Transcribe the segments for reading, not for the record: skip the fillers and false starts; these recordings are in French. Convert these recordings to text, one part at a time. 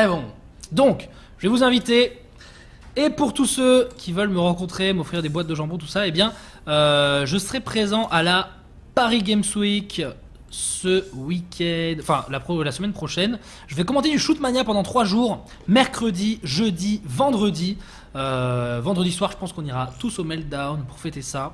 bon. Donc, je vais vous inviter. Et pour tous ceux qui veulent me rencontrer, m'offrir des boîtes de jambon, tout ça, eh bien, je serai présent à la Paris Games Week ce week-end, enfin la semaine prochaine. Je vais commenter du Shootmania pendant 3 jours, mercredi, jeudi, vendredi. Vendredi soir, je pense qu'on ira tous au Meltdown pour fêter ça.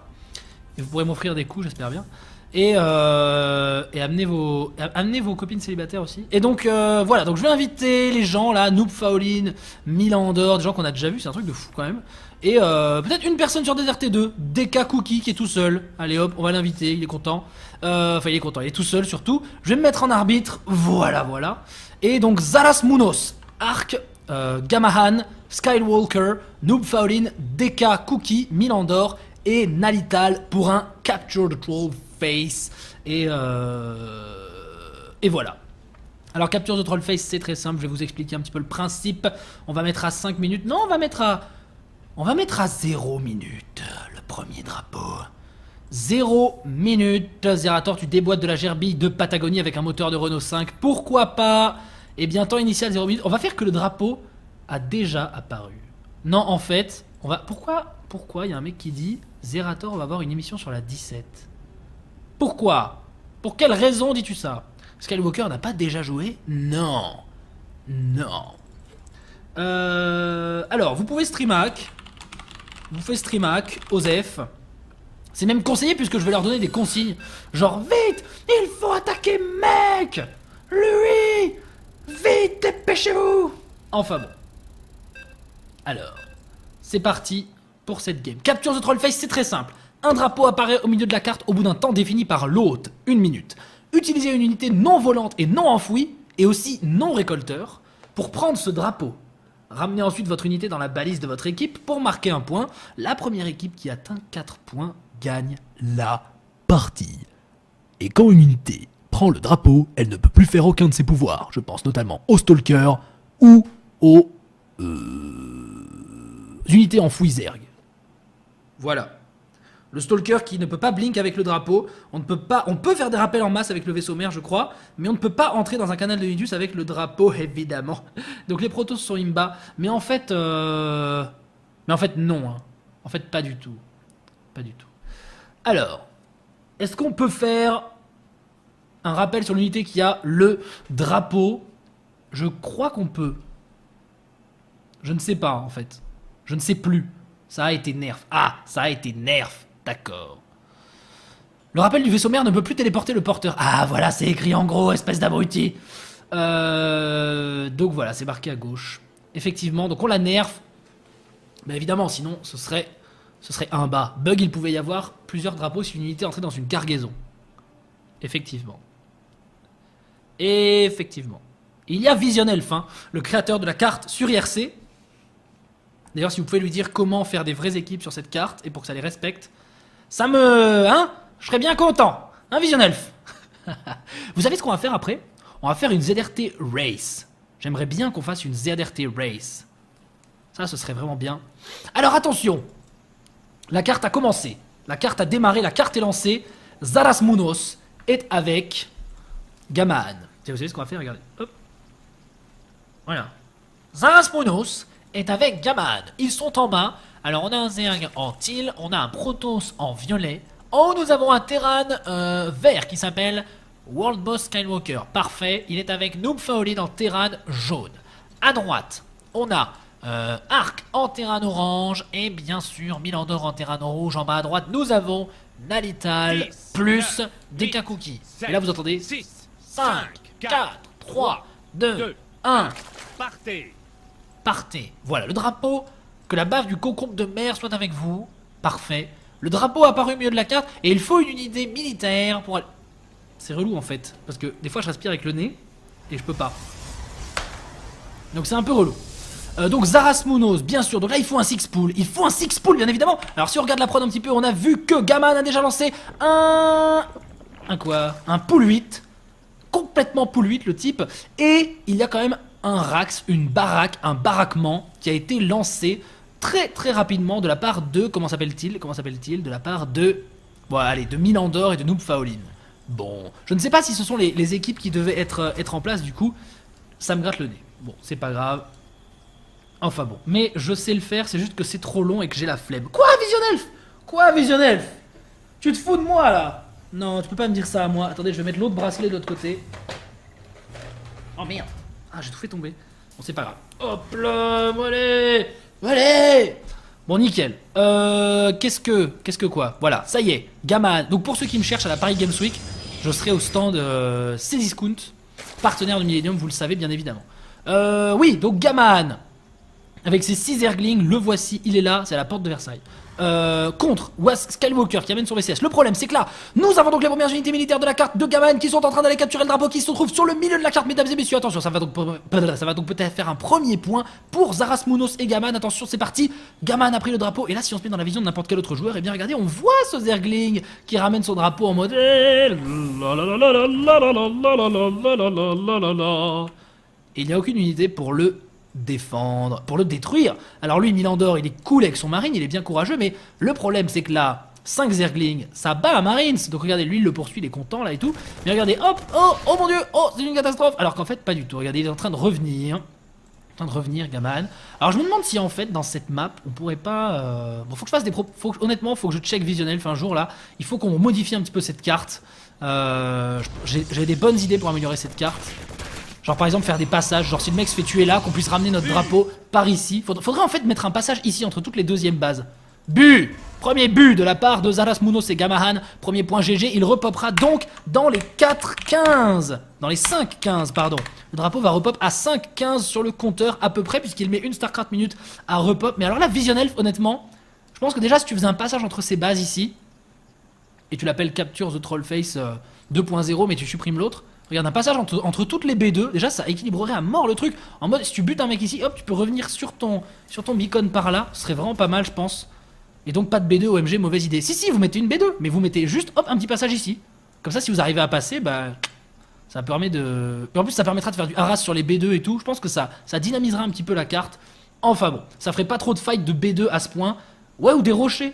Et vous pourrez m'offrir des coups, j'espère bien. Et amenez vos copines célibataires aussi. Et donc voilà, donc je vais inviter les gens là, Noob Faolin, Milan Andor, des gens qu'on a déjà vu, c'est un truc de fou quand même. Et peut-être une personne sur DSRT2, DK Cookie qui est tout seul. Allez hop, on va l'inviter, il est content. Enfin il est content, il est tout seul surtout. Je vais me mettre en arbitre, voilà. Et donc Zaras Munoz, Arc, Gamahan, Skywalker, Noob Faolin, DK Cookie, Milan Andor et Nalital pour un Capture the Troll Face. Et voilà. Alors Capture the Troll Face, c'est très simple, je vais vous expliquer un petit peu le principe. On va mettre à 5 minutes. Non, on va mettre à 0 minutes le premier drapeau. 0 minutes. Zerator, tu déboîtes de la gerbille de Patagonie avec un moteur de Renault 5. Pourquoi pas? Et bien temps initial 0 minutes. On va faire que le drapeau a déjà apparu. Non, en fait, on va... Pourquoi il y a un mec qui dit Zerator, on va avoir une émission sur la 17. Pourquoi? Pour quelle raison dis-tu ça? Skywalker n'a pas déjà joué? Non. Alors, vous pouvez streamac. Vous faites streamac, Osef. C'est même conseillé puisque je vais leur donner des consignes. Genre, vite, il faut attaquer mec. Lui, vite, dépêchez-vous. Enfin bon. Alors, c'est parti pour cette game. Capture the Trollface, c'est très simple. Un drapeau apparaît au milieu de la carte au bout d'un temps défini par l'hôte, 1 minute. Utilisez une unité non volante et non enfouie, et aussi non récolteur, pour prendre ce drapeau. Ramenez ensuite votre unité dans la balise de votre équipe pour marquer un point. La première équipe qui atteint 4 points gagne la partie. Et quand une unité prend le drapeau, elle ne peut plus faire aucun de ses pouvoirs. Je pense notamment au Stalker ou aux unités enfouies Zerg. Voilà. Le Stalker qui ne peut pas blink avec le drapeau. On peut faire des rappels en masse avec le vaisseau mère, je crois, mais on ne peut pas entrer dans un canal de Nidus avec le drapeau, évidemment. Donc les protos sont imba, mais en fait non. Hein. En fait, pas du tout. Pas du tout. Alors, est-ce qu'on peut faire un rappel sur l'unité qui a le drapeau? Je crois qu'on peut. Je ne sais pas, en fait. Je ne sais plus. Ça a été nerf. Ah, ça a été nerf. D'accord. Le rappel du vaisseau mère ne peut plus téléporter le porteur. Ah, voilà, c'est écrit en gros, espèce d'abruti. Donc voilà, c'est marqué à gauche. Effectivement, donc on la nerf. Mais évidemment, sinon, ce serait un bas. Bug, il pouvait y avoir plusieurs drapeaux si une unité entrait dans une cargaison. Effectivement. Effectivement. Il y a Vision Elf, hein, le créateur de la carte sur IRC. D'ailleurs, si vous pouvez lui dire comment faire des vraies équipes sur cette carte et pour que ça les respecte, ça me... Hein? Je serais bien content. Hein, Vision Elf? Vous savez ce qu'on va faire après? On va faire une ZRT Race. J'aimerais bien qu'on fasse une ZRT Race. Ça, ce serait vraiment bien. Alors, attention. La carte a commencé. La carte a démarré. La carte est lancée. Zaras Munoz est avec Gaman. Vous savez ce qu'on va faire? Regardez. Hop. Voilà. Zaras Munoz est avec Gaman. Ils sont en bas. Alors on a un Zerg en teal, on a un Protoss en violet. Oh, nous avons un Terran vert qui s'appelle World Boss Skywalker. Parfait, il est avec Noob Faolin en Terran jaune. À droite, on a Arc en Terran orange et bien sûr Milandor en Terran rouge. En bas à droite, nous avons Nalital plus DK Cookie. Et là vous entendez 5, 4, 3, 2, 1. Partez. Voilà, le drapeau, que la baffe du concombre de mer soit avec vous. Parfait. Le drapeau a apparu au milieu de la carte et il faut une unité militaire pour aller... C'est relou en fait, parce que des fois je respire avec le nez et je peux pas. Donc c'est un peu relou. Donc Zaras Munoz, bien sûr. Donc là il faut un six pool. Il faut un six pool bien évidemment. Alors si on regarde la prod un petit peu, on a vu que Gaman a déjà lancé un quoi? Un pool 8. Complètement pool 8 le type. Et il y a quand même un Rax, une baraque, un baraquement qui a été lancé très très rapidement de la part de... Comment s'appelle-t-il? De la part de... Bon allez, de Milandor et de Noob Faolin. Bon, je ne sais pas si ce sont les équipes qui devaient être en place du coup. ça me gratte le nez. Bon, c'est pas grave. Enfin bon, mais je sais le faire, c'est juste que c'est trop long et que j'ai la flemme. Quoi, Vision Elf? Quoi, Vision Elf? Tu te fous de moi, là? Non, tu peux pas me dire ça à moi. Attendez, je vais mettre l'autre bracelet de l'autre côté. Oh merde. Ah, j'ai tout fait tomber. Bon, c'est pas grave. Hop là, allez. Allez. Bon, nickel. Qu'est-ce que quoi? Voilà, ça y est. Gaman. Donc pour ceux qui me cherchent à la Paris Games Week, je serai au stand Cdiscount, partenaire du Millennium, vous le savez bien évidemment. Oui, donc Gaman. Avec ses 6 Zerglings, le voici, il est là, c'est à la porte de Versailles. Contre Skywalker qui amène son VCS. Le problème c'est que là, nous avons donc les premières unités militaires de la carte de Gaman qui sont en train d'aller capturer le drapeau qui se trouve sur le milieu de la carte, mesdames et messieurs. Attention, ça va donc peut-être faire un premier point pour Zaras Munos et Gaman. Attention, c'est parti. Gaman a pris le drapeau et là, si on se met dans la vision de n'importe quel autre joueur, et bien regardez, on voit ce Zergling qui ramène son drapeau en mode et il n'y a aucune unité pour le défendre, pour le détruire. Alors lui, Milandor, il est cool avec son marine, il est bien courageux, mais le problème c'est que là, 5 Zerglings, ça bat la marines. Donc regardez, lui il le poursuit, il est content là et tout. Mais regardez, hop, oh mon dieu, oh c'est une catastrophe. Alors qu'en fait pas du tout, regardez, il est en train de revenir. Gaman. Alors je me demande si en fait dans cette map on pourrait pas... Bon, faut que je fasse des honnêtement, faut que je check Vision Elf un jour là. Il faut qu'on modifie un petit peu cette carte. J'ai des bonnes idées pour améliorer cette carte. Genre par exemple faire des passages, genre si le mec se fait tuer là, qu'on puisse ramener notre drapeau par ici. Faudrait en fait mettre un passage ici entre toutes les deuxièmes bases. But! Premier but de la part de Zaras Munos et Gamahan. Premier point GG, il repopera donc dans les 4-15. Dans les 5-15, pardon. Le drapeau va repop à 5-15 sur le compteur à peu près, puisqu'il met une StarCraft minute à repop. Mais alors là, Vision Elf, honnêtement, je pense que déjà si tu faisais un passage entre ces bases ici, et tu l'appelles Capture the Trollface 2.0, mais tu supprimes l'autre. Regarde, un passage entre toutes les B2, déjà ça équilibrerait à mort le truc. En mode, si tu butes un mec ici, hop, tu peux revenir sur ton beacon par là. Ce serait vraiment pas mal, je pense. Et donc pas de B2 OMG, mauvaise idée. Si, vous mettez une B2, mais vous mettez juste, hop, un petit passage ici. Comme ça, si vous arrivez à passer, bah... ça permet de... Et en plus, ça permettra de faire du harass sur les B2 et tout. Je pense que ça dynamisera un petit peu la carte. Enfin bon, ça ferait pas trop de fight de B2 à ce point. Ouais, ou des rochers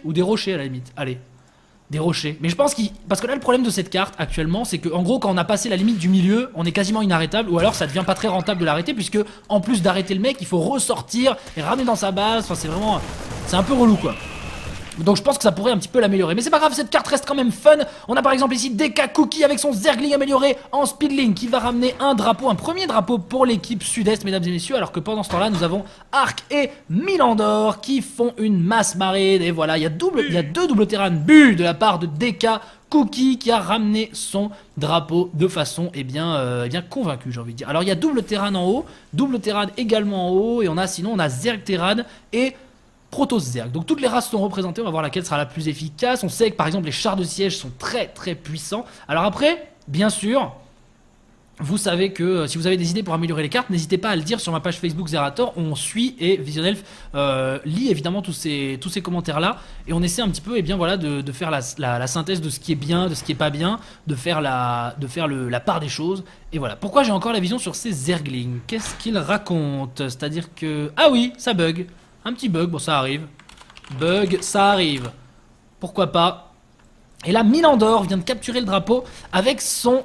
à la limite. Allez. Des rochers. Mais je pense qu'il... Parce que là, le problème de cette carte, actuellement, c'est que en gros, quand on a passé la limite du milieu, on est quasiment inarrêtable, ou alors ça devient pas très rentable de l'arrêter, puisque, en plus d'arrêter le mec, il faut ressortir et ramener dans sa base. Enfin, c'est vraiment... C'est un peu relou, quoi. Donc je pense que ça pourrait un petit peu l'améliorer. Mais c'est pas grave, cette carte reste quand même fun. On a par exemple ici DK Cookie avec son Zergling amélioré en Speedling qui va ramener un premier drapeau pour l'équipe sud-est, mesdames et messieurs. Alors que pendant ce temps-là, nous avons Arc et Milandor qui font une masse marine. Et voilà, il y a deux doubles terrains but de la part de DK Cookie qui a ramené son drapeau de façon bien convaincue, j'ai envie de dire. Alors il y a double terrain en haut, double terrain également en haut, et sinon on a Zerg Terran et Protoss Zerg. Donc toutes les races sont représentées, on va voir laquelle sera la plus efficace. On sait que par exemple les chars de siège sont très très puissants. Alors après, bien sûr, vous savez que si vous avez des idées pour améliorer les cartes, n'hésitez pas à le dire sur ma page Facebook Zerator. On suit et Vision Elf lit évidemment tous ces commentaires là. Et on essaie un petit peu de faire la synthèse de ce qui est bien, de ce qui est pas bien, de faire la part des choses. Et voilà. Pourquoi j'ai encore la vision sur ces Zerglings? Qu'est-ce qu'ils racontent? C'est-à-dire que... Ah oui, ça bug. Un petit bug, bon ça arrive. Bug, ça arrive. Pourquoi pas. Et là, Milandor vient de capturer le drapeau avec son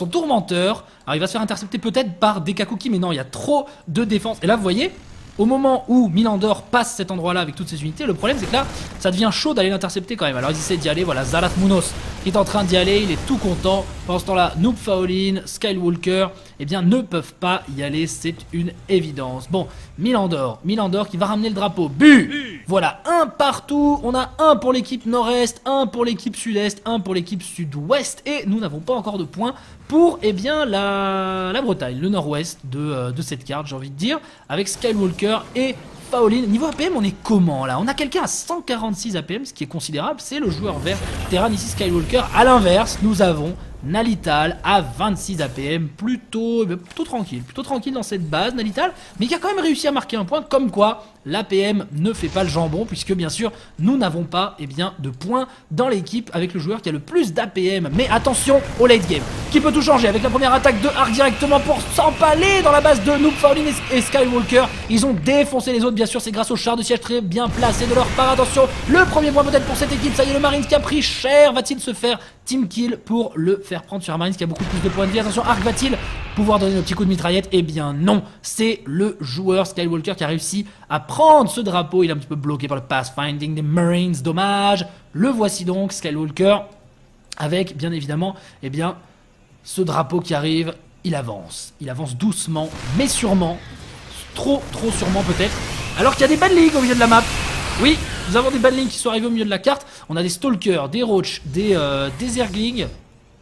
tourmenteur. Alors il va se faire intercepter peut-être par DK Cookie, mais non, il y a trop de défense. Et là, vous voyez, au moment où Milandor passe cet endroit-là avec toutes ses unités, le problème c'est que là, ça devient chaud d'aller l'intercepter quand même. Alors ils essaient d'y aller, voilà, Zaras Munos qui est en train d'y aller, il est tout content. Pendant ce temps-là, Noob Faolin, Skywalker, ne peuvent pas y aller, c'est une évidence. Bon, Milandor qui va ramener le drapeau. But! Voilà, un partout. On a un pour l'équipe nord-est, un pour l'équipe sud-est, un pour l'équipe sud-ouest. Et nous n'avons pas encore de points pour la Bretagne, le nord-ouest de cette carte, j'ai envie de dire. Avec Skywalker et Faolin. Niveau APM, on est comment là? On a quelqu'un à 146 APM, ce qui est considérable. C'est le joueur vert Terran ici, Skywalker. À l'inverse, nous avons Nalital à 26 APM, plutôt tranquille dans cette base, Nalital, mais qui a quand même réussi à marquer un point, comme quoi l'APM ne fait pas le jambon, puisque bien sûr nous n'avons pas de points dans l'équipe avec le joueur qui a le plus d'APM. Mais attention au late game, qui peut tout changer avec la première attaque de Arc directement pour s'empaler dans la base de Noob Faolin et Skywalker. Ils ont défoncé les autres, bien sûr c'est grâce au char de siège très bien placé de leur part. Attention, le premier point peut-être pour cette équipe, ça y est, le Marines qui a pris cher, va-t-il se faire team kill pour le faire prendre sur un Marines qui a beaucoup plus de points de vie? Attention, Arc va-t-il pouvoir donner le petit coup de mitraillette. Eh bien non, c'est le joueur Skywalker qui a réussi à prendre ce drapeau. Il est un petit peu bloqué par le pathfinding des Marines, dommage. Le voici donc, Skywalker, avec bien évidemment, eh bien, ce drapeau qui arrive. Il avance doucement, mais sûrement, trop sûrement peut-être. Alors qu'il y a des banlings au milieu de la map. Oui, nous avons des banlings qui sont arrivés au milieu de la carte. On a des Stalkers, des Roach, des Zerglings.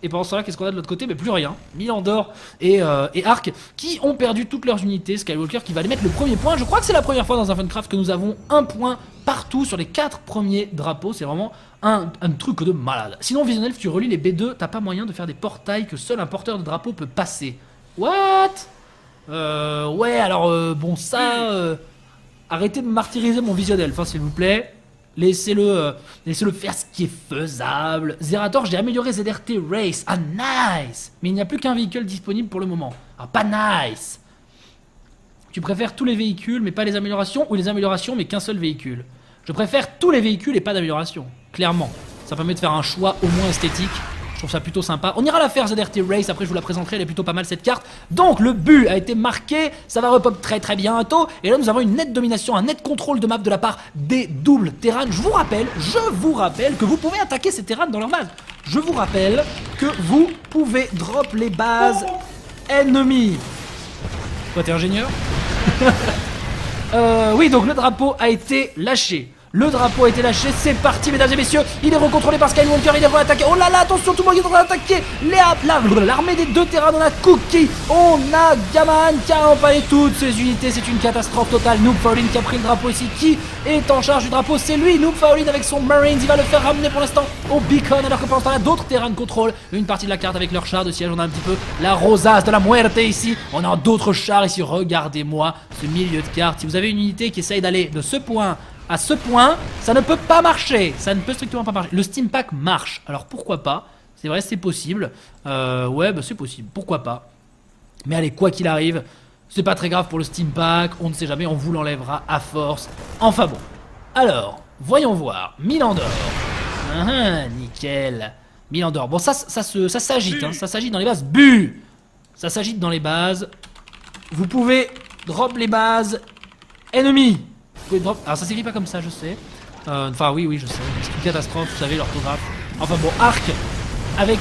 Et pendant ce temps-là, qu'est-ce qu'on a de l'autre côté? Mais plus rien. Milandor et Ark qui ont perdu toutes leurs unités. Skywalker qui va aller mettre le premier point. Je crois que c'est la première fois dans un Funcraft que nous avons un point partout sur les 4 premiers drapeaux. C'est vraiment un truc de malade. Sinon, Visionelf, tu relis les B2, t'as pas moyen de faire des portails que seul un porteur de drapeau peut passer. What? Ouais, alors, bon, ça... arrêtez de martyriser mon Visionelf, hein, s'il vous plaît. Laissez-le faire ce qui est faisable. Zerator, j'ai amélioré ZRT Race. Ah, nice. Mais il n'y a plus qu'un véhicule disponible pour le moment. Ah, pas nice. Tu préfères tous les véhicules, mais pas les améliorations, ou les améliorations, mais qu'un seul véhicule? Je préfère tous les véhicules et pas d'amélioration. Clairement. Ça permet de faire un choix au moins esthétique. Je trouve ça plutôt sympa. On ira la faire ZRT Race, après je vous la présenterai, elle est plutôt pas mal cette carte. Donc le but a été marqué, ça va repop très bientôt. Et là nous avons une nette domination, un net contrôle de map de la part des doubles Terran. Je vous rappelle que vous pouvez attaquer ces Terran dans leur base. Je vous rappelle que vous pouvez drop les bases ennemies. Toi t'es ingénieur? Oui, donc le drapeau a été lâché. Le drapeau a été lâché, c'est parti mesdames et messieurs. Il est recontrôlé par Skywalker, il est re-attaqué. Oh là là, attention, tout le monde est en train d'attaquer. L'armée des deux terrains, on a Cookie, on a Gaman qui a empalé toutes ses unités. C'est une catastrophe totale. Noob Faolin qui a pris le drapeau ici. Qui est en charge du drapeau? C'est lui, Noob Faolin avec son Marines. Il va le faire ramener pour l'instant au beacon. Alors que pendant ce temps-là, d'autres terrains de contrôle une partie de la carte avec leur char de siège. On a un petit peu la Rosas de la Muerte ici. On a d'autres chars ici. Regardez-moi ce milieu de carte. Si vous avez une unité qui essaye d'aller de ce point à ce point, ça ne peut pas marcher. Ça ne peut strictement pas marcher. Le Steam Pack marche. Alors pourquoi pas? C'est vrai, c'est possible. Ouais, bah c'est possible. Pourquoi pas? Mais allez, quoi qu'il arrive, c'est pas très grave pour le Steam Pack. On ne sait jamais, on vous l'enlèvera à force. Enfin bon. Alors, voyons voir. Milandor. Nickel. Milandor. Bon, ça s'agite. Hein. Ça s'agite dans les bases. Bu. Ça s'agite dans les bases. Vous pouvez drop les bases ennemies. Alors ça s'écrit pas comme ça, je sais. Enfin oui, je sais. C'est une catastrophe, vous savez, l'orthographe. Enfin bon, Ark avec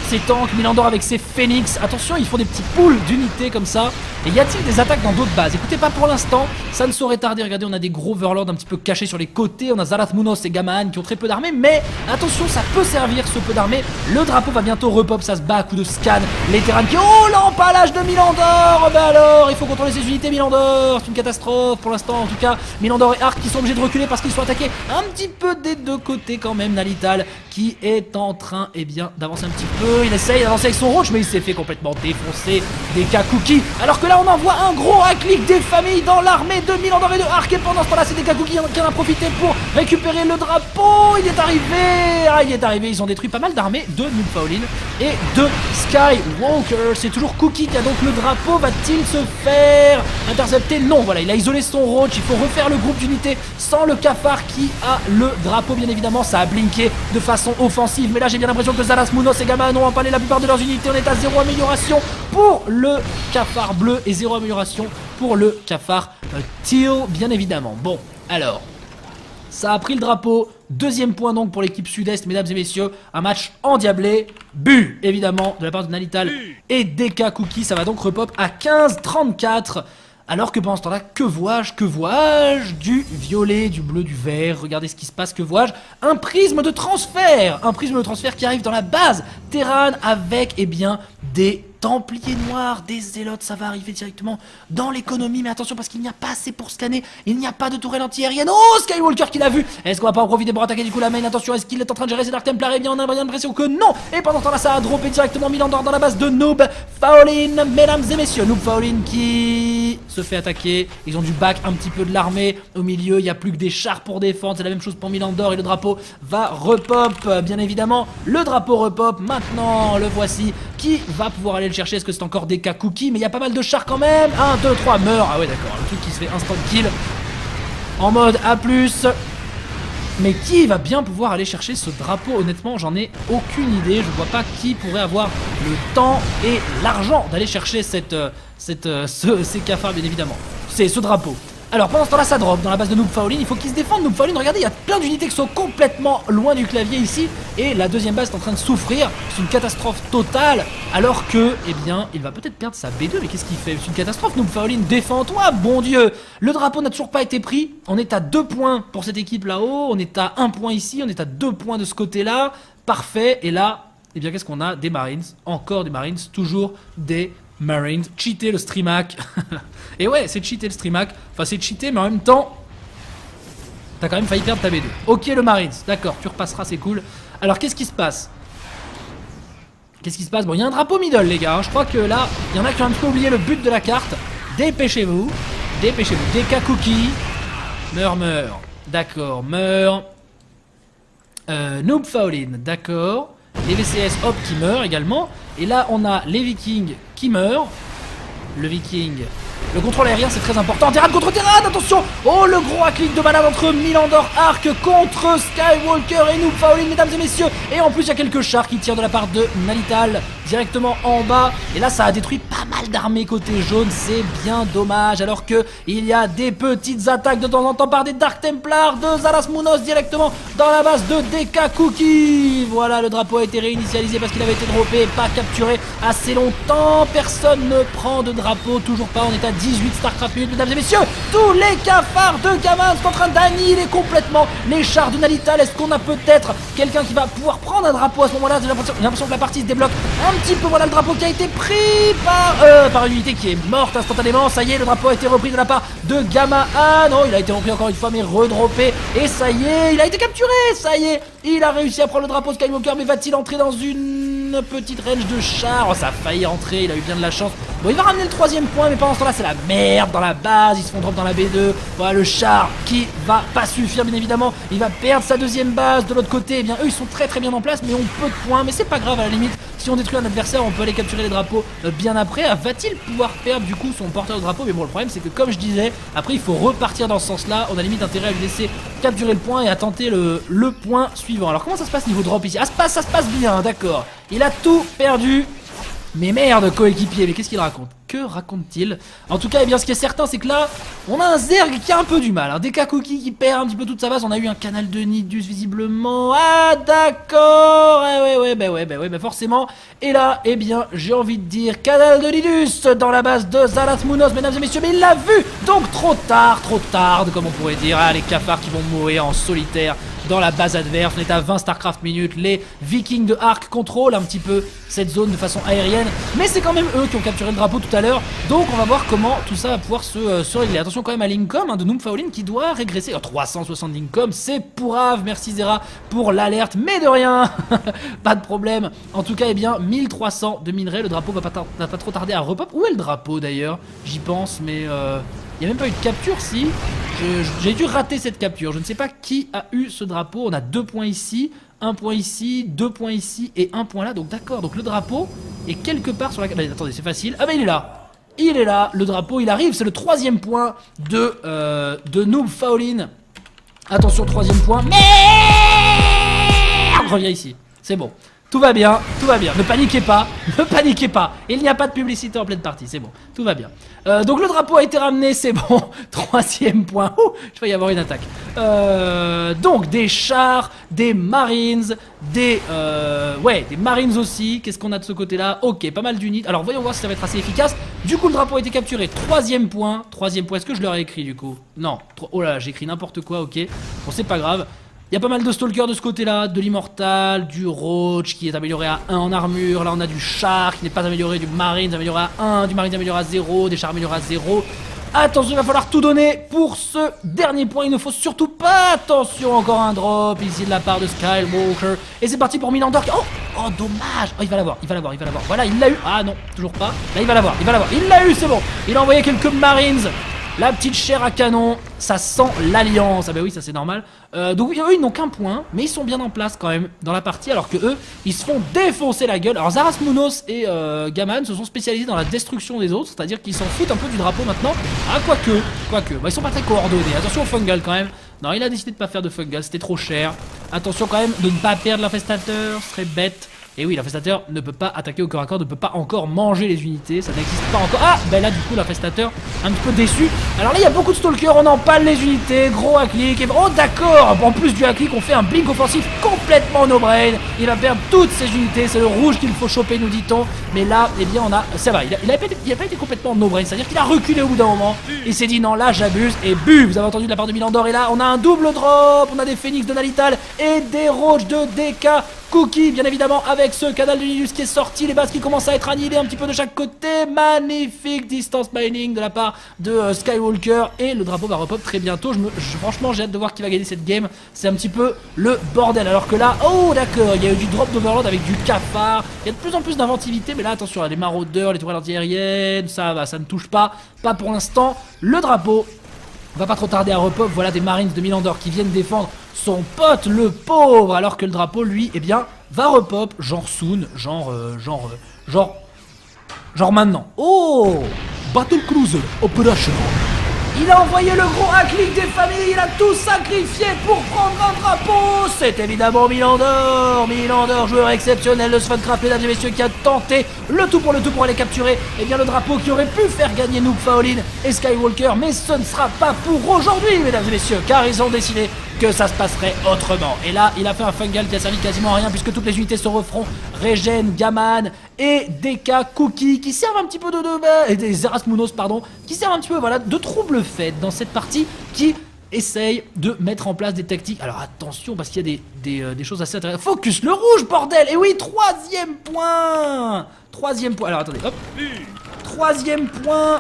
ses tanks, Milandor avec ses phoenix. Attention, ils font des petits pools d'unités comme ça. Et y a-t-il des attaques dans d'autres bases? Écoutez, pas pour l'instant, ça ne saurait tarder. Regardez, on a des gros overlords un petit peu cachés sur les côtés. On a Zarath Munos et Gaman qui ont très peu d'armée. Mais attention, ça peut servir ce peu d'armée. Le drapeau va bientôt repop, ça se bat à coup de scan. Les Terran qui... Oh, l'empalage de Milandor. Bah alors, il faut contrôler ses unités, Milandor. C'est une catastrophe pour l'instant, en tout cas. Milandor et Ark qui sont obligés de reculer parce qu'ils sont attaqués un petit peu des deux côtés quand même. Nalital qui est en train, eh bien, d'avancer un petit peu. Il essaye d'avancer avec son roach, mais il s'est fait complètement défoncer. Des Cookie. Alors que là, on envoie un gros hack-click des familles dans l'armée de Milandor et de Ark. Et pendant ce temps-là, c'est des Cookie qui en a profité pour récupérer le drapeau. Il est arrivé. Ah, il est arrivé. Ils ont détruit pas mal d'armées de Noob Faolin et de Skywalker. C'est toujours Cookie qui a donc le drapeau. Va-t-il se faire intercepter? Non, voilà, il a isolé son roach. Il faut refaire le groupe d'unités sans le cafard qui a le drapeau, bien évidemment. Ça a blinké de façon offensive. Mais là, j'ai bien l'impression que Zarath Munos et Gaman ont empalé la plupart de leurs unités. On est à 0 amélioration pour le cafard bleu et 0 amélioration pour le cafard teal, bien évidemment. Bon, alors, ça a pris le drapeau. Deuxième point donc pour l'équipe sud-est, mesdames et messieurs. Un match endiablé. Bu, évidemment, de la part de Nalital et DK Cookie. Ça va donc repop à 15-34. Alors que pendant ce temps-là, que vois-je? Du violet, du bleu, du vert. Regardez ce qui se passe, que vois-je? Un prisme de transfert. Un prisme de transfert qui arrive dans la base Terran avec, eh bien, des Templiers noirs, des zélotes, ça va arriver directement dans l'économie. Mais attention parce qu'il n'y a pas assez pour scanner. Il n'y a pas de tourelle anti-aérienne. Oh, Skywalker qui l'a vu. Est-ce qu'on va pas en profiter pour attaquer du coup la main? Attention, est-ce qu'il est en train de gérer ses Dark Templars? Eh bien, on a bien l'impression que non. Et pendant ce temps-là, ça a droppé directement Milandor dans la base de Noob Faolin. Mesdames et messieurs, Noob Faolin qui se fait attaquer. Ils ont du back un petit peu de l'armée. Au milieu, il n'y a plus que des chars pour défendre. C'est la même chose pour Milandor et le drapeau va repop. Bien évidemment, le drapeau repop. Maintenant, le voici qui va pouvoir aller le chercher. Est-ce que c'est encore des cas Cookie? Mais il y a pas mal de chars quand même. 1, 2, 3, meurt. Ah ouais, d'accord. Le truc qui se fait instant kill en mode A+. Mais qui va bien pouvoir aller chercher ce drapeau? Honnêtement, j'en ai aucune idée. Je vois pas qui pourrait avoir le temps et l'argent d'aller chercher ces cafards, bien évidemment. C'est ce drapeau. Alors pendant ce temps là ça drop dans la base de Noob Faolin, il faut qu'il se défende. Noob Faolin, regardez, il y a plein d'unités qui sont complètement loin du clavier ici. Et la deuxième base est en train de souffrir. C'est une catastrophe totale. Alors que, eh bien, il va peut-être perdre sa B2. Mais qu'est-ce qu'il fait? C'est une catastrophe. Noob Faolin, défends-toi, bon Dieu. Le drapeau n'a toujours pas été pris. On est à 2 points pour cette équipe là-haut. On est à 1 point ici. On est à 2 points de ce côté-là. Parfait. Et là, eh bien, qu'est-ce qu'on a? Des Marines. Encore des Marines. Toujours des Marines. Cheater le streamac. Et ouais, c'est cheater le streamac. Enfin, c'est cheater, mais en même temps, t'as quand même failli perdre ta B2. Ok, le Marines. D'accord, tu repasseras, c'est cool. Alors, qu'est-ce qui se passe? Qu'est-ce qui se passe? Bon, il y a un drapeau middle, les gars. Je crois que là, il y en a qui ont un peu oublié le but de la carte. Dépêchez-vous. Dépêchez-vous. Deka Cookie. Meurs. D'accord, meurs. Noob Faolin, d'accord. Les VCS hop qui meurent également. Et là on a les Vikings qui meurent. Le Viking. Le contrôle aérien c'est très important. Terran contre Terran, attention. Oh le gros hack-click de malade entre Milandor Arc contre Skywalker et Noob Faolin, mesdames et messieurs. Et en plus il y a quelques chars qui tirent de la part de Nalital directement en bas. Et là ça a détruit pas mal d'armées côté jaune. C'est bien dommage. Alors que il y a des petites attaques de temps en temps par des Dark Templars de Zaras Munos directement dans la base de Deka Cookie. Voilà, le drapeau a été réinitialisé parce qu'il avait été droppé, pas capturé assez longtemps. Personne ne prend de drapeau, toujours pas. On est à 18 StarCraft minutes, mesdames et messieurs. Tous les cafards de Gaman sont en train d'annihiler complètement les chars de Nalital. Est-ce qu'on a peut-être quelqu'un qui va pouvoir prendre un drapeau à ce moment-là? J'ai l'impression que la partie se débloque un petit peu. Voilà le drapeau qui a été pris par une unité qui est morte instantanément. Ça y est, le drapeau a été repris de la part de Gamma. Ah non, il a été repris encore une fois mais redroppé. Et ça y est, il a été capturé. Ça y est, il a réussi à prendre le drapeau Skywalker. Mais va-t-il entrer dans une petite range de chars? Oh, ça a failli rentrer, il a eu bien de la chance. Bon, il va ramener le 3ème point, mais pendant ce temps-là, c'est la merde dans la base. Ils se font drop dans la B2. Voilà le char qui va pas suffire, bien évidemment. Il va perdre sa 2ème base. De l'autre côté, eh bien, eux, ils sont très bien en place, mais ont peu de points. Mais c'est pas grave, à la limite. Si on détruit un adversaire, on peut aller capturer les drapeaux bien après. Va-t-il pouvoir perdre du coup son porteur de drapeau? Mais bon, le problème, c'est que comme je disais, après, il faut repartir dans ce sens-là. On a limite intérêt à lui laisser capturer le point et à tenter le point suivant. Alors, comment ça se passe niveau drop ici? Ça se passe bien, d'accord. Il a tout perdu. Mais merde, coéquipier, mais qu'est-ce qu'il raconte? Que raconte-t-il? En tout cas, eh bien, ce qui est certain, c'est que là, on a un Zerg qui a un peu du mal. Un Deka Cookie qui perd un petit peu toute sa base. On a eu un canal de Nidus, visiblement. Ah, d'accord. Ouais, forcément. Et là, eh bien, j'ai envie de dire canal de Nidus dans la base de Zaras Munos, mesdames et messieurs. Mais il l'a vu. Donc, trop tard, comme on pourrait dire. Ah, les cafards qui vont mourir en solitaire dans la base adverse. On est à 20 StarCraft minutes. Les Vikings de Arc contrôlent un petit peu cette zone de façon aérienne. Mais c'est quand même eux qui ont capturé le drapeau tout à l'heure. Donc on va voir comment tout ça va pouvoir se régler. Attention quand même à l'income de Noob Faolin qui doit régresser. Oh, 360 d'income, c'est pourrave. Merci Zera pour l'alerte. Mais de rien. Pas de problème. En tout cas, eh bien, 1300 de minerais. Le drapeau va pas trop tarder à repop. Où est le drapeau d'ailleurs? J'y pense, mais... il n'y a même pas eu de capture si. J'ai dû rater cette capture. Je ne sais pas qui a eu ce drapeau. On a 2 points ici, 1 point ici, 2 points ici et 1 point là. Donc d'accord, donc le drapeau est quelque part sur la carte. Attendez, c'est facile. Ah bah il est là. Il est là, le drapeau, il arrive. C'est le 3ème point de Noob Faolin. Attention, 3ème point. Merde! Reviens ici. C'est bon. Tout va bien, tout va bien. Ne paniquez pas, ne paniquez pas. Il n'y a pas de publicité en pleine partie, c'est bon. Tout va bien. Donc le drapeau a été ramené, c'est bon. 3ème point. Ouh, je vais y avoir une attaque. Donc des chars, des marines, des marines aussi. Qu'est-ce qu'on a de ce côté-là? Ok, pas mal d'unités. Alors voyons voir si ça va être assez efficace. Du coup le drapeau a été capturé. 3ème point. 3ème point. Est-ce que je l'aurais écrit du coup? Non. Oh là, j'ai écrit n'importe quoi. Ok. Bon, c'est pas grave. Il y a pas mal de stalkers de ce côté-là, de l'immortal, du roach qui est amélioré à 1 en armure. Là on a du char qui n'est pas amélioré, du marine amélioré à 1, du marine amélioré à 0, des chars améliorés à 0. Attention, il va falloir tout donner pour ce dernier point. Il ne faut surtout pas. Attention, encore un drop ici de la part de Skywalker. Et c'est parti pour Milandor. Oh, dommage. Oh, il va l'avoir. Voilà, il l'a eu. Ah non, toujours pas. Là, il va l'avoir. Il l'a eu, c'est bon. Il a envoyé quelques marines. La petite chair à canon, ça sent l'alliance. Ah bah oui, ça c'est normal. Donc eux ils n'ont qu'un point, mais ils sont bien en place quand même dans la partie, alors que eux ils se font défoncer la gueule. Alors Zaras Munos et Gaman se sont spécialisés dans la destruction des autres, c'est-à-dire qu'ils s'en foutent un peu du drapeau maintenant. Ah quoique, bah, ils sont pas très coordonnés. Attention au fungal quand même. Non, il a décidé de pas faire de fungal, c'était trop cher. Attention quand même de ne pas perdre l'infestateur, ce serait bête. Et oui, l'infestateur ne peut pas attaquer au corps à corps, ne peut pas encore manger les unités, ça n'existe pas encore. Ah, ben là du coup l'infestateur, un petit peu déçu. Alors là il y a beaucoup de stalkers, on empale les unités, gros hack-click. Et... oh d'accord, en plus du hack-click on fait un blink offensif complètement no-brain. Il va perdre toutes ses unités, c'est le rouge qu'il faut choper nous dit-on. Mais là, eh bien on a, ça va, il a pas été complètement no-brain, c'est-à-dire qu'il a reculé au bout d'un moment. Il s'est dit non là j'abuse et bu, vous avez entendu de la part de Milandor. Et là on a un double drop, on a des phoenix de Nalital et des roches de DK. Cookie, bien évidemment, avec ce canal de Linus qui est sorti, les bases qui commencent à être annihilées un petit peu de chaque côté. Magnifique distance mining de la part de Skywalker. Et le drapeau va repop très bientôt. Franchement, j'ai hâte de voir qui va gagner cette game. C'est un petit peu le bordel. Alors que là, oh d'accord, il y a eu du drop d'Overlord avec du cafard. Il y a de plus en plus d'inventivité. Mais là, attention, les maraudeurs, les tourelles antiaériennes, ça va, ça ne touche pas. Pas pour l'instant. Le drapeau va pas trop tarder à repop. Voilà des Marines de Milandor qui viennent défendre son pote le pauvre, alors que le drapeau lui eh bien va repop genre soon, genre maintenant. Oh, Battle Cruiser Operational. Il a envoyé le gros hack-click des familles, il a tout sacrifié pour prendre un drapeau. C'est évidemment Milandor, joueur exceptionnel de Svancraft, mesdames et messieurs, qui a tenté le tout pour aller capturer eh bien, le drapeau qui aurait pu faire gagner Noob Faolin et Skywalker. Mais ce ne sera pas pour aujourd'hui, mesdames et messieurs, car ils ont décidé que ça se passerait autrement. Et là, il a fait un fungal qui a servi quasiment à rien, puisque toutes les unités se referont Regen, Gaman et DK Cookie, qui servent un petit peu et des Zerasmunos, pardon, qui servent un petit peu voilà, de trouble fait dans cette partie, qui essaye de mettre en place des tactiques. Alors attention, parce qu'il y a des choses assez intéressantes. Focus le rouge, bordel. Et oui, troisième point. Alors attendez, hop. Troisième point.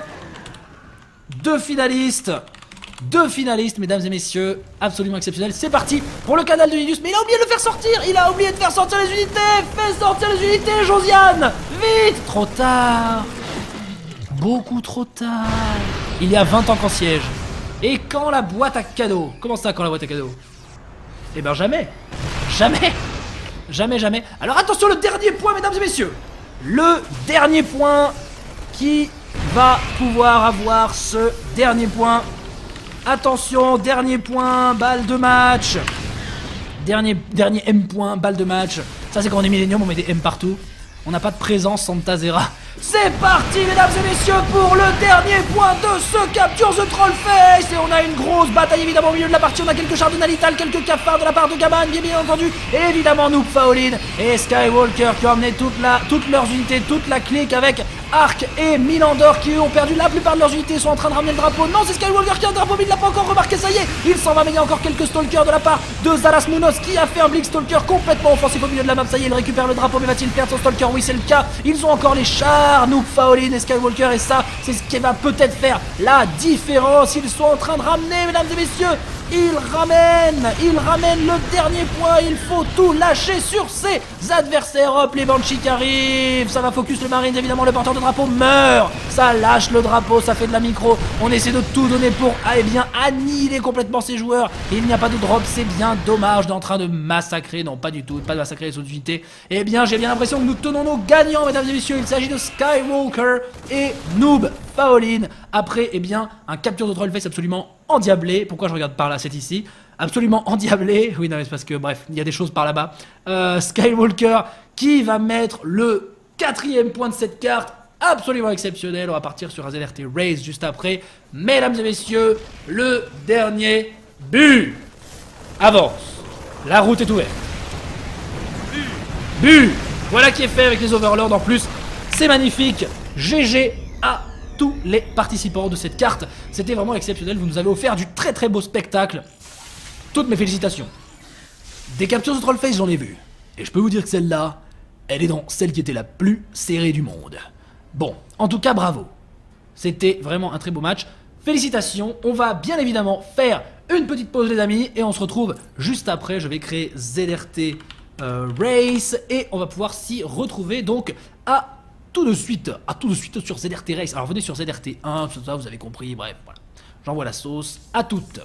Deux finalistes, mesdames et messieurs, absolument exceptionnel. C'est parti pour le canal de Linus, mais il a oublié de le faire sortir. Il a oublié de faire sortir les unités. Fais sortir les unités, Josiane. Vite. Trop tard. Beaucoup trop tard. Il y a 20 ans qu'en siège. Et quand la boîte à cadeaux? Comment ça, quand la boîte à cadeaux? Eh ben jamais. Jamais. Alors attention, le dernier point, mesdames et messieurs. Le dernier point. Qui va pouvoir avoir ce dernier point? Attention, dernier point, balle de match. Dernier M point, balle de match. Ça c'est quand on est Millennium, on met des M partout. On n'a pas de présence Santazera. C'est parti mesdames et messieurs pour le dernier point de ce Capture the Trollface. Et on a une grosse bataille évidemment au milieu de la partie. On a quelques chars de Nalital, quelques cafards de la part de Gaman, bien entendu. Et évidemment Noob Faolin et Skywalker qui ont amené toutes leurs unités, toute la clique avec Arc et Milandor qui ont perdu la plupart de leurs unités. Ils sont en train de ramener le drapeau. Non, c'est Skywalker qui a le drapeau, mais il l'a pas encore remarqué. Ça y est, il s'en va, mais il y a encore quelques stalkers de la part de Zerasmunos qui a fait un Blink Stalker complètement offensif au milieu de la map. Ça y est, il récupère le drapeau, mais va-t-il perdre son stalker? Oui, c'est le cas. Ils ont encore les chars, Noob Faolin et Skywalker, et ça, c'est ce qui va peut-être faire la différence. Ils sont en train de ramener, mesdames et messieurs. Il ramène le dernier point. Il faut tout lâcher sur ses adversaires. Hop, les Banshees qui arrivent. Ça va focus le Marine, évidemment. Le porteur de drapeau meurt. Ça lâche le drapeau, ça fait de la micro. On essaie de tout donner pour annihiler complètement ces joueurs. Et il n'y a pas de drop, c'est bien dommage. On est en train de massacrer. Non, pas du tout, pas de massacrer les autres unités. Eh bien, j'ai bien l'impression que nous tenons nos gagnants, mesdames et messieurs. Il s'agit de Skywalker et Noob Faolin. Après, eh bien, un capture de Trollface absolument endiablé. Pourquoi je regarde par là? C'est ici. Absolument endiablé. Oui, non, mais c'est parce que, bref, il y a des choses par là-bas. Skywalker qui va mettre le 4e point de cette carte. Absolument exceptionnel. On va partir sur un ZRT Race juste après. Mesdames et messieurs, le dernier but. Avance. La route est ouverte. But. Voilà qui est fait avec les Overlords en plus. C'est magnifique. GG à tous les participants de cette carte. C'était vraiment exceptionnel. Vous nous avez offert du très beau spectacle. Toutes mes félicitations. Des captures de Trollface, j'en ai vu. Et je peux vous dire que celle-là, elle est dans celle qui était la plus serrée du monde. Bon, en tout cas, bravo. C'était vraiment un très beau match. Félicitations. On va bien évidemment faire une petite pause, les amis. Et on se retrouve juste après. Je vais créer ZRT Race. Et on va pouvoir s'y retrouver donc à tout de suite sur ZRT Race. Alors venez sur ZRT 1, tout ça, vous avez compris, bref, voilà. J'envoie la sauce, à toutes.